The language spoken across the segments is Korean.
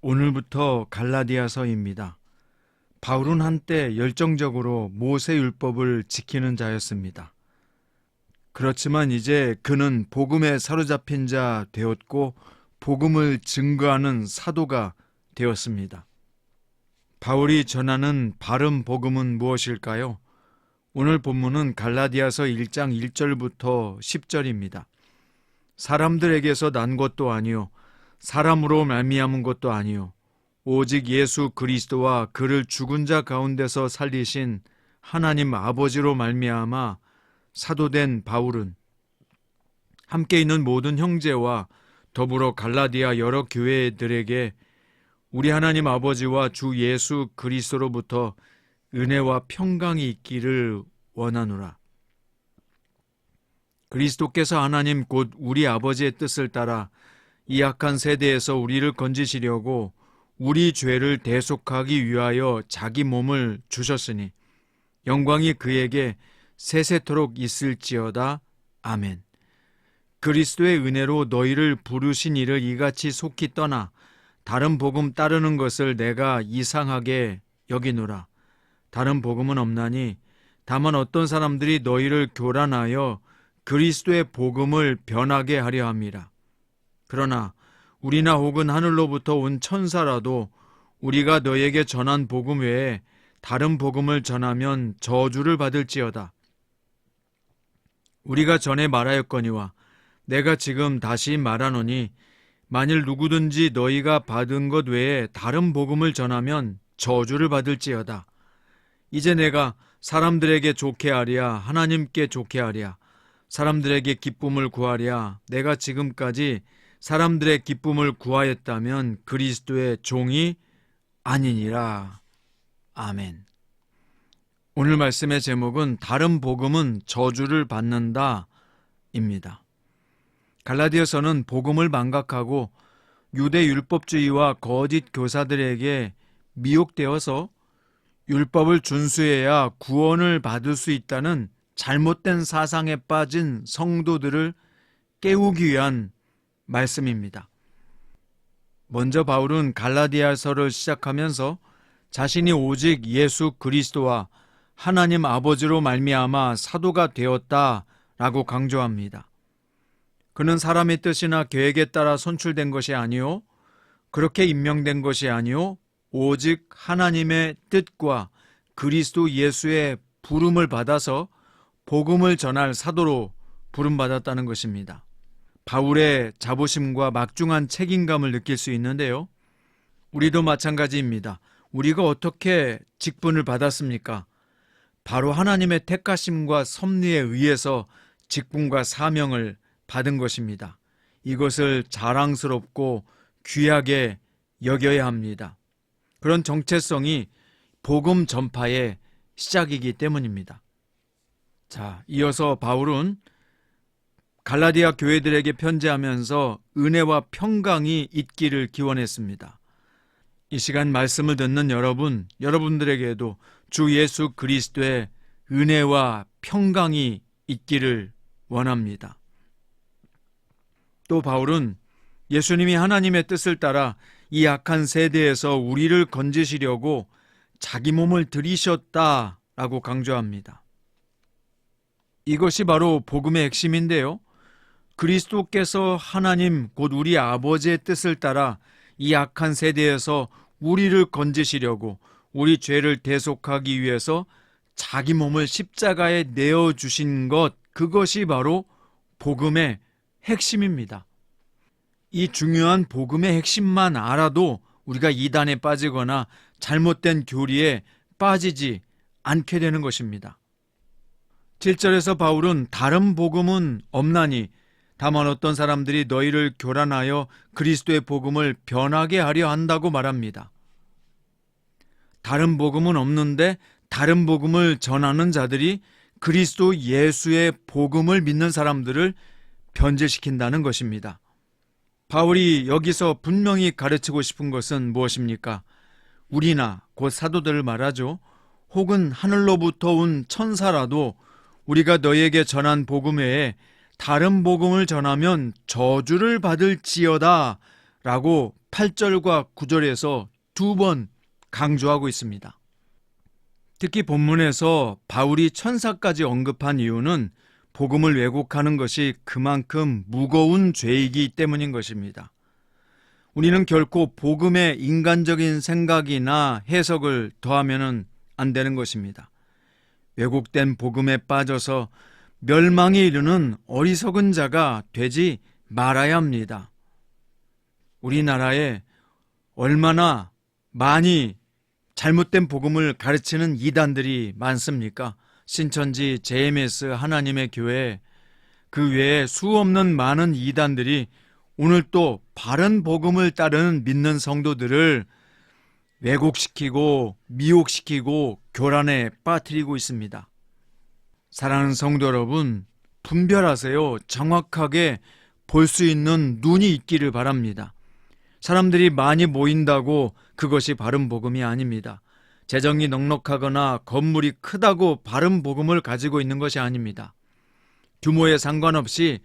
오늘부터 갈라디아서입니다. 바울은 한때 열정적으로 모세 율법을 지키는 자였습니다. 그렇지만 이제 그는 복음에 사로잡힌 자 되었고 복음을 증거하는 사도가 되었습니다. 바울이 전하는 바른 복음은 무엇일까요? 오늘 본문은 갈라디아서 1장 1절부터 10절입니다. 사람들에게서 난 것도 아니요 사람으로 말미암은 것도 아니요 오직 예수 그리스도와 그를 죽은 자 가운데서 살리신 하나님 아버지로 말미암아 사도된 바울은 함께 있는 모든 형제와 더불어 갈라디아 여러 교회들에게 우리 하나님 아버지와 주 예수 그리스도로부터 은혜와 평강이 있기를 원하노라. 그리스도께서 하나님 곧 우리 아버지의 뜻을 따라 이 악한 세대에서 우리를 건지시려고 우리 죄를 대속하기 위하여 자기 몸을 주셨으니 영광이 그에게 세세토록 있을지어다. 아멘. 그리스도의 은혜로 너희를 부르신 이를 이같이 속히 떠나 다른 복음 따르는 것을 내가 이상하게 여기노라. 다른 복음은 없나니 다만 어떤 사람들이 너희를 교란하여 그리스도의 복음을 변하게 하려 함이라. 그러나 우리나 혹은 하늘로부터 온 천사라도 우리가 너에게 전한 복음 외에 다른 복음을 전하면 저주를 받을지어다. 우리가 전에 말하였거니와 내가 지금 다시 말하노니 만일 누구든지 너희가 받은 것 외에 다른 복음을 전하면 저주를 받을지어다. 이제 내가 사람들에게 좋게 하랴 하나님께 좋게 하랴 사람들에게 기쁨을 구하랴 내가 지금까지 사람들의 기쁨을 구하였다면 그리스도의 종이 아니니라. 아멘. 오늘 말씀의 제목은 다른 복음은 저주를 받는다 입니다. 갈라디아서는 복음을 망각하고 유대 율법주의와 거짓 교사들에게 미혹되어서 율법을 준수해야 구원을 받을 수 있다는 잘못된 사상에 빠진 성도들을 깨우기 위한 말씀입니다. 먼저 바울은 갈라디아서를 시작하면서 자신이 오직 예수 그리스도와 하나님 아버지로 말미암아 사도가 되었다라고 강조합니다. 그는 사람의 뜻이나 계획에 따라 선출된 것이 아니요 그렇게 임명된 것이 아니요 오직 하나님의 뜻과 그리스도 예수의 부름을 받아서 복음을 전할 사도로 부름받았다는 것입니다. 바울의 자부심과 막중한 책임감을 느낄 수 있는데요. 우리도 마찬가지입니다. 우리가 어떻게 직분을 받았습니까? 바로 하나님의 택하심과 섭리에 의해서 직분과 사명을 받은 것입니다. 이것을 자랑스럽고 귀하게 여겨야 합니다. 그런 정체성이 복음 전파의 시작이기 때문입니다. 자, 이어서 바울은 갈라디아 교회들에게 편지하면서 은혜와 평강이 있기를 기원했습니다. 이 시간 말씀을 듣는 여러분들에게도 주 예수 그리스도의 은혜와 평강이 있기를 원합니다. 또 바울은 예수님이 하나님의 뜻을 따라 이 악한 세대에서 우리를 건지시려고 자기 몸을 들이셨다라고 강조합니다. 이것이 바로 복음의 핵심인데요. 그리스도께서 하나님 곧 우리 아버지의 뜻을 따라 이 악한 세대에서 우리를 건지시려고 우리 죄를 대속하기 위해서 자기 몸을 십자가에 내어주신 것, 그것이 바로 복음의 핵심입니다. 이 중요한 복음의 핵심만 알아도 우리가 이단에 빠지거나 잘못된 교리에 빠지지 않게 되는 것입니다. 7절에서 바울은 다른 복음은 없나니 다만 어떤 사람들이 너희를 교란하여 그리스도의 복음을 변하게 하려 한다고 말합니다. 다른 복음은 없는데 다른 복음을 전하는 자들이 그리스도 예수의 복음을 믿는 사람들을 변질시킨다는 것입니다. 바울이 여기서 분명히 가르치고 싶은 것은 무엇입니까? 우리나 곧 사도들을 말하죠. 혹은 하늘로부터 온 천사라도 우리가 너에게 전한 복음 외에 다른 복음을 전하면 저주를 받을지어다 라고 8절과 9절에서 두 번 강조하고 있습니다. 특히 본문에서 바울이 천사까지 언급한 이유는 복음을 왜곡하는 것이 그만큼 무거운 죄이기 때문인 것입니다. 우리는 결코 복음에 인간적인 생각이나 해석을 더하면 안 되는 것입니다. 왜곡된 복음에 빠져서 멸망에 이르는 어리석은 자가 되지 말아야 합니다. 우리나라에 얼마나 많이 잘못된 복음을 가르치는 이단들이 많습니까? 신천지, JMS, 하나님의 교회, 그 외에 수없는 많은 이단들이 오늘 또 바른 복음을 따르는 믿는 성도들을 왜곡시키고 미혹시키고 교란에 빠뜨리고 있습니다. 사랑하는 성도 여러분, 분별하세요. 정확하게 볼 수 있는 눈이 있기를 바랍니다. 사람들이 많이 모인다고 그것이 바른 복음이 아닙니다. 재정이 넉넉하거나 건물이 크다고 바른 복음을 가지고 있는 것이 아닙니다. 규모에 상관없이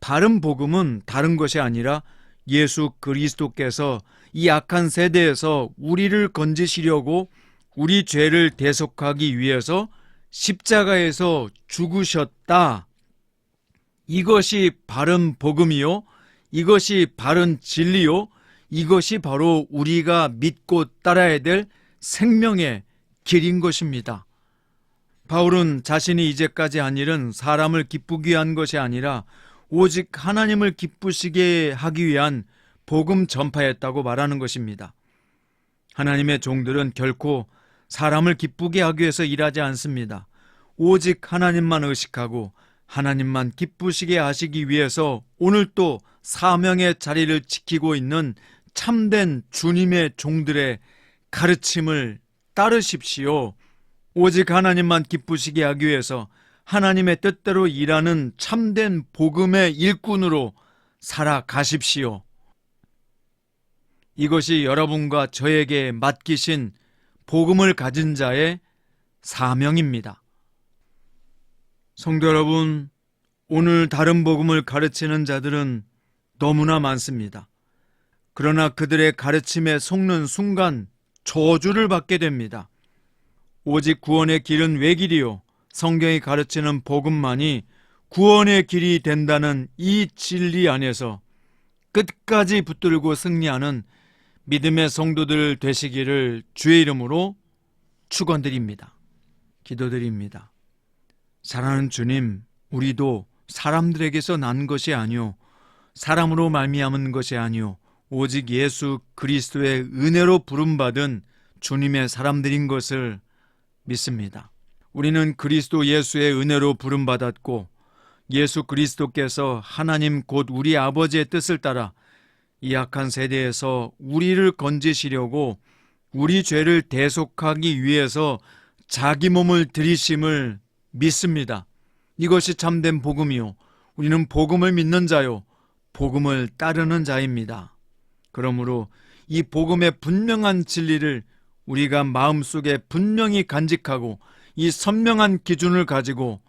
바른 복음은 다른 것이 아니라 예수 그리스도께서 이 악한 세대에서 우리를 건지시려고 우리 죄를 대속하기 위해서 십자가에서 죽으셨다. 이것이 바른 복음이요. 이것이 바른 진리요. 이것이 바로 우리가 믿고 따라야 될 생명의 길인 것입니다. 바울은 자신이 이제까지 한 일은 사람을 기쁘게 위한 것이 아니라 오직 하나님을 기쁘시게 하기 위한 복음 전파였다고 말하는 것입니다. 하나님의 종들은 결코 사람을 기쁘게 하기 위해서 일하지 않습니다. 오직 하나님만 의식하고 하나님만 기쁘시게 하시기 위해서 오늘 또 사명의 자리를 지키고 있는 참된 주님의 종들의 가르침을 따르십시오. 오직 하나님만 기쁘시게 하기 위해서 하나님의 뜻대로 일하는 참된 복음의 일꾼으로 살아가십시오. 이것이 여러분과 저에게 맡기신 복음을 가진 자의 사명입니다. 성도 여러분, 오늘 다른 복음을 가르치는 자들은 너무나 많습니다. 그러나 그들의 가르침에 속는 순간 저주를 받게 됩니다. 오직 구원의 길은 외길이요 성경이 가르치는 복음만이 구원의 길이 된다는 이 진리 안에서 끝까지 붙들고 승리하는 믿음의 성도들 되시기를 주의 이름으로 축원드립니다. 기도드립니다. 사랑하는 주님, 우리도 사람들에게서 난 것이 아니요 사람으로 말미암은 것이 아니요 오직 예수 그리스도의 은혜로 부름받은 주님의 사람들인 것을 믿습니다. 우리는 그리스도 예수의 은혜로 부름받았고 예수 그리스도께서 하나님 곧 우리 아버지의 뜻을 따라 이 악한 세대에서 우리를 건지시려고 우리 죄를 대속하기 위해서 자기 몸을 들이심을 믿습니다. 이것이 참된 복음이요 우리는 복음을 믿는 자요 복음을 따르는 자입니다. 그러므로 이 복음의 분명한 진리를 우리가 마음속에 분명히 간직하고 이 선명한 기준을 가지고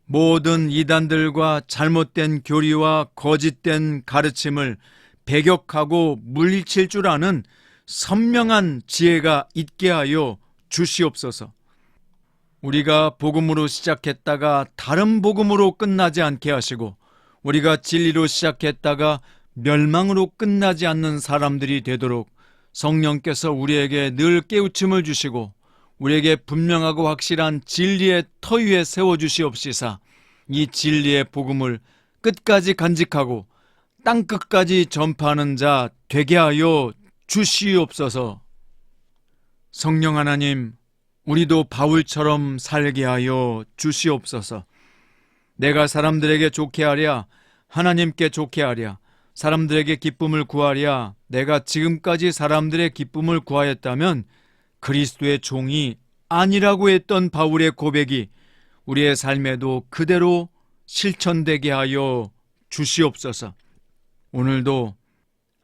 모든 이단들과 잘못된 교리와 거짓된 가르침을 배격하고 물리칠 줄 아는 선명한 지혜가 있게 하여 주시옵소서. 우리가 복음으로 시작했다가 다른 복음으로 끝나지 않게 하시고 우리가 진리로 시작했다가 멸망으로 끝나지 않는 사람들이 되도록 성령께서 우리에게 늘 깨우침을 주시고 우리에게 분명하고 확실한 진리의 터 위에 세워주시옵시사 이 진리의 복음을 끝까지 간직하고 땅끝까지 전파하는 자 되게 하여 주시옵소서. 성령 하나님, 우리도 바울처럼 살게 하여 주시옵소서. 내가 사람들에게 좋게 하랴, 하나님께 좋게 하랴, 사람들에게 기쁨을 구하랴, 내가 지금까지 사람들의 기쁨을 구하였다면 그리스도의 종이 아니라고 했던 바울의 고백이 우리의 삶에도 그대로 실천되게 하여 주시옵소서. 오늘도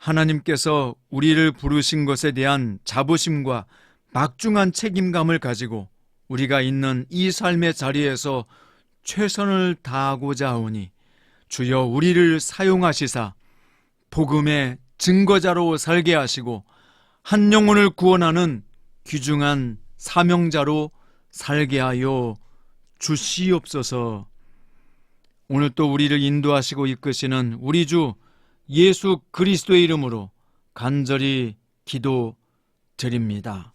하나님께서 우리를 부르신 것에 대한 자부심과 막중한 책임감을 가지고 우리가 있는 이 삶의 자리에서 최선을 다하고자 하오니 주여 우리를 사용하시사 복음의 증거자로 살게 하시고 한 영혼을 구원하는 귀중한 사명자로 살게 하여 주시옵소서. 오늘 또 우리를 인도하시고 이끄시는 우리 주 예수 그리스도의 이름으로 간절히 기도드립니다.